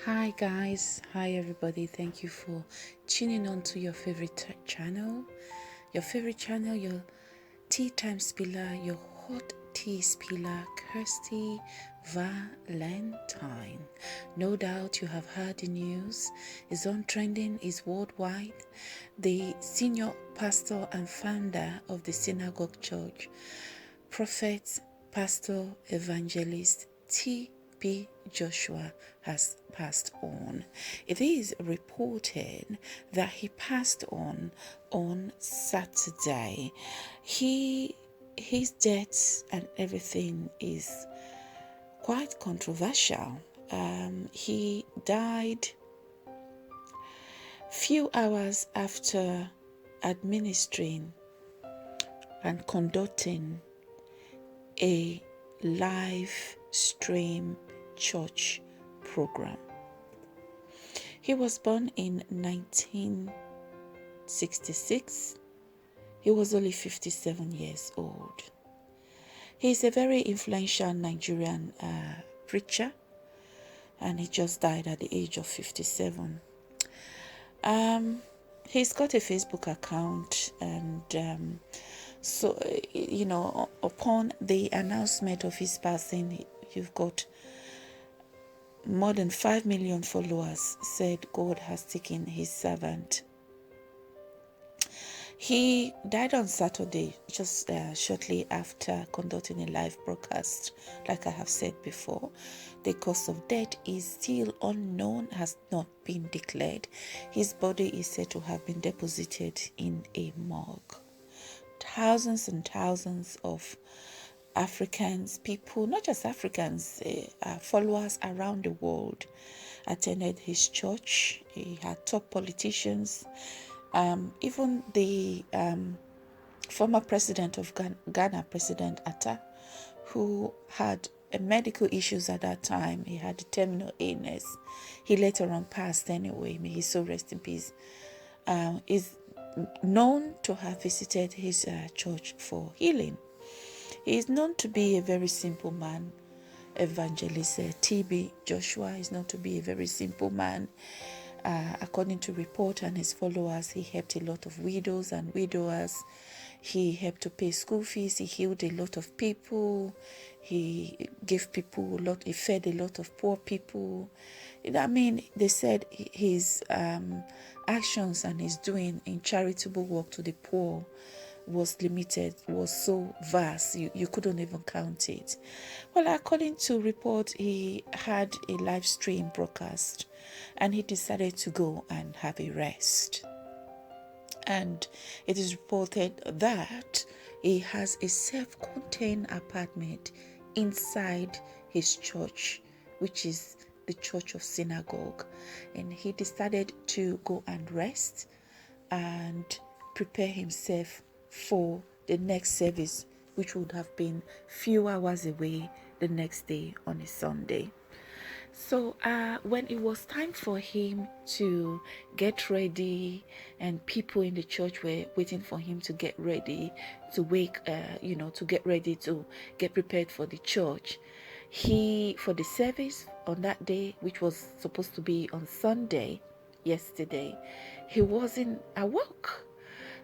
Hi guys, hi everybody. Thank you for tuning on to your favorite channel. Your tea time spiller, your hot tea spiller, Kirsty Valentine. No doubt you have heard the news. It's on trending, is worldwide. The senior pastor and founder of the Synagogue Church, Prophet, Pastor, Evangelist T.B. Joshua has passed on. It is reported that he passed on Saturday. His death and everything is quite controversial. He died few hours after administering and conducting a live stream church program. He was born in 1966. He was only 57 years old. He is a very influential Nigerian preacher, and he just died at the age of 57. He's got a Facebook account, and so, upon the announcement of his passing, you've got more than 5 million followers said God has taken his servant. He died on Saturday, just shortly after conducting a live broadcast. Like I have said before, the cause of death is still unknown, has not been declared. His body is said to have been deposited in a morgue. Thousands and thousands of Africans, people, not just Africans, followers around the world attended his church. He had top politicians, even the former president of Ghana, President Atta, who had medical issues at that time. He had a terminal illness. He later on passed anyway. May his soul rest in peace. Is known to have visited his church for healing. He is known to be a very simple man. Evangelist T.B. Joshua is known to be a very simple man. According to report and his followers, he helped a lot of widows and widowers. He helped to pay school fees. He healed a lot of people. He gave people a lot. He fed a lot of poor people. I mean, they said his actions and his doing in charitable work to the poor was limited, was so vast, you couldn't even count it. Well, according to report, he had a live stream broadcast and he decided to go and have a rest. And it is reported that he has a self-contained apartment inside his church, which is the Church of Synagogue. And he decided to go and rest and prepare himself for the next service, which would have been few hours away the next day on a Sunday. So when it was time for him to get ready, and people in the church were waiting for him to get ready, to to get ready to get prepared for the church, for the service on that day, which was supposed to be on Sunday, yesterday, he wasn't at work.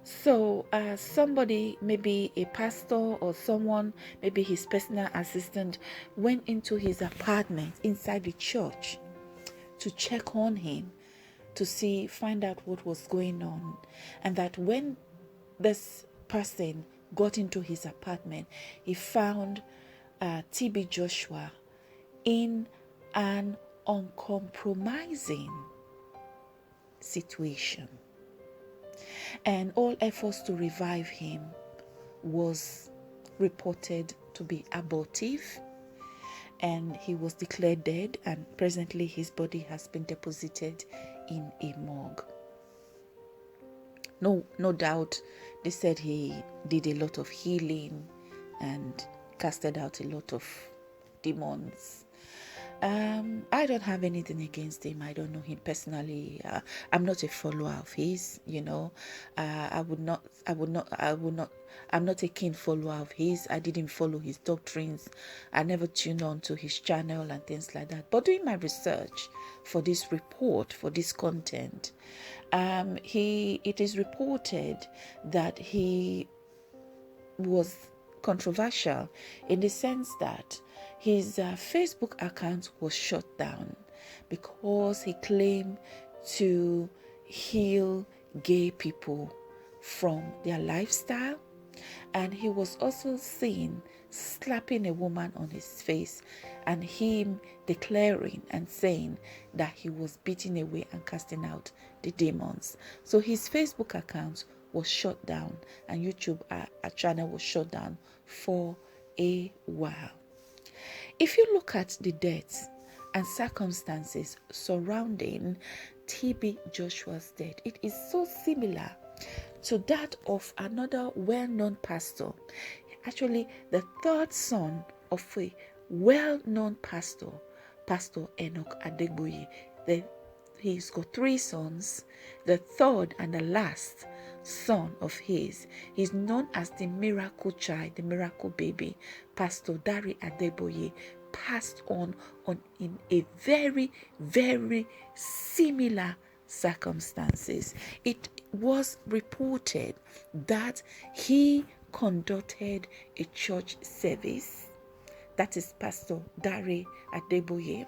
So somebody, maybe a pastor or someone, maybe his personal assistant, went into his apartment inside the church to check on him, to find out what was going on. And that when this person got into his apartment, he found T.B. Joshua in an uncompromising situation. And all efforts to revive him was reported to be abortive, and he was declared dead, and presently his body has been deposited in a morgue. No doubt they said he did a lot of healing and casted out a lot of demons. I don't have anything against him. I don't know him personally. I'm not a follower of his, you know. I'm not a keen follower of his. I didn't follow his doctrines. I never tuned on to his channel and things like that. But doing my research for this report, for this content, it is reported that he was controversial in the sense that his Facebook account was shut down because he claimed to heal gay people from their lifestyle, and he was also seen slapping a woman on his face and him declaring and saying that he was beating away and casting out the demons. So his Facebook account was shut down and YouTube channel was shut down for a while. If you look at the deaths and circumstances surrounding TB Joshua's death, it is so similar to that of another well-known pastor, actually the third son of a well-known pastor, Pastor Enoch Adegboye. He's got three sons. The third and the last son of his is known as the miracle child, the miracle baby. Pastor Dari Adegboye passed on in a very, very similar circumstances. It was reported that he conducted a church service, that is Pastor Dari Adegboye,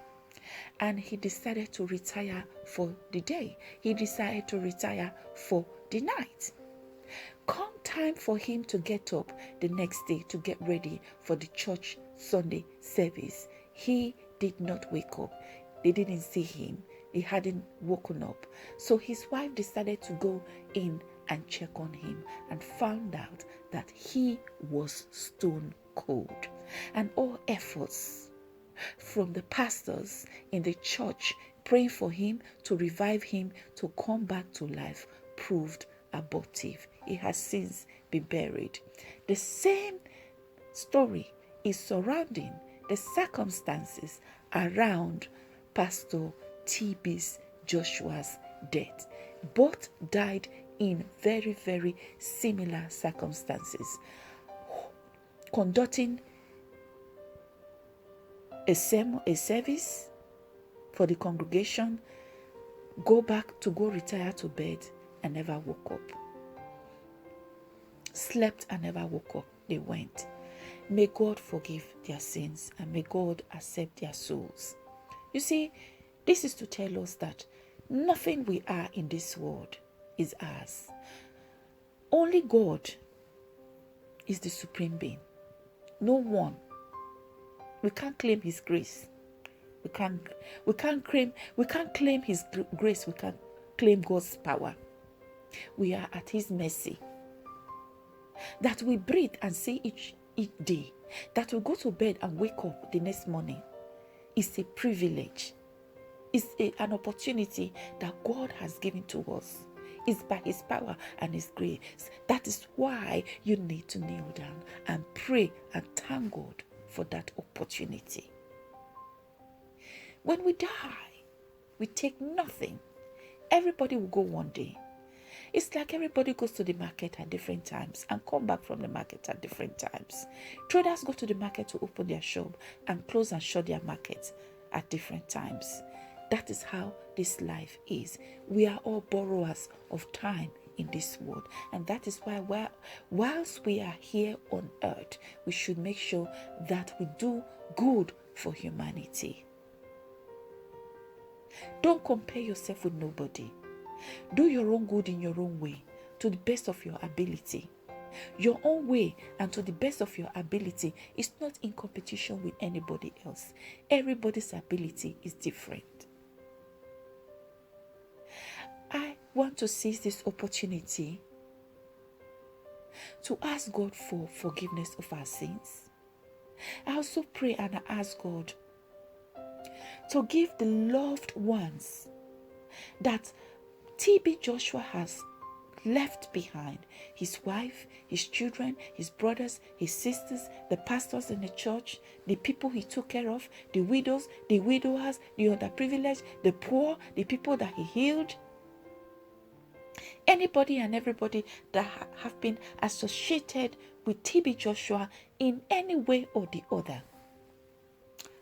and he decided to retire for the day. He decided to retire for the night. Come time for him to get up the next day to get ready for the church Sunday service, he did not wake up. They didn't see him. He hadn't woken up. So his wife decided to go in and check on him and found out that he was stone cold. And all efforts from the pastors in the church praying for him to revive him to come back to life proved abortive. He has since been buried. The same story is surrounding the circumstances around Pastor TB Joshua's death. Both died in very, very similar circumstances. Conducting a service for the congregation, go retire to bed and never woke up. Slept and never woke up. They went. May God forgive their sins and may God accept their souls. You see, this is to tell us that nothing we are in this world is ours. Only God is the supreme being. No one. We can't claim his grace. We can't claim his grace. We can't claim God's power. We are at his mercy. That we breathe and see each day, that we go to bed and wake up the next morning, is a privilege. It's an opportunity that God has given to us. It's by his power and his grace. That is why you need to kneel down and pray and thank God for that opportunity. When we die, we take nothing. Everybody will go one day. It's like everybody goes to the market at different times and come back from the market at different times. Traders go to the market to open their shop and close and shut their markets at different times. That is how this life is. We are all borrowers of time in this world. And that is why whilst we are here on earth, we should make sure that we do good for humanity. Don't compare yourself with nobody. Do your own good in your own way, to the best of your ability. Your own way and to the best of your ability is not in competition with anybody else. Everybody's ability is different. I want to seize this opportunity to ask God for forgiveness of our sins. I also pray and I ask God to give the loved ones that TB Joshua has left behind his wife, his children, his brothers, his sisters, the pastors in the church, the people he took care of, the widows, the widowers, the underprivileged, the poor, the people that he healed. Anybody and everybody that have been associated with TB Joshua in any way or the other.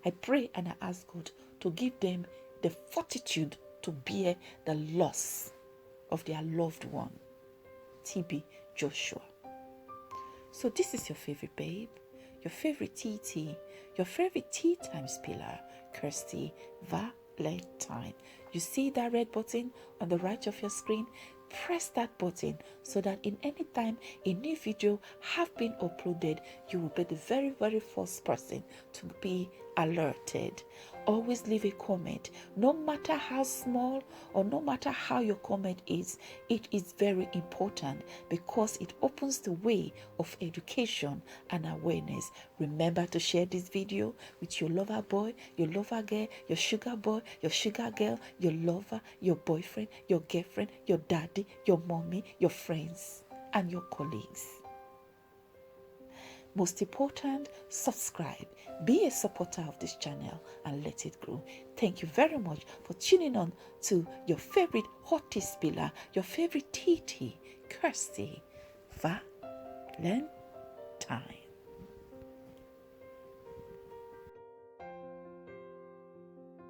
I pray and I ask God to give them the fortitude to bear the loss of their loved one, TB Joshua. So this is your favorite babe, your favorite TT, your favorite Tea Times pillar, Kirsty Valentine. You see that red button on the right of your screen? Press that button so that in any time a new video have been uploaded, you will be the very, very first person to be alerted. Always leave a comment, no matter how small or no matter how your comment is. It is very important because it opens the way of education and awareness. Remember to share this video with your lover boy, your lover girl, your sugar boy, your sugar girl, your lover, your boyfriend, your girlfriend, your daddy, your mommy, your friends, and your colleagues. Most important, subscribe, be a supporter of this channel and let it grow. Thank you very much for tuning on to your favorite hottest pillar, your favorite TT, Kirsty Valentine.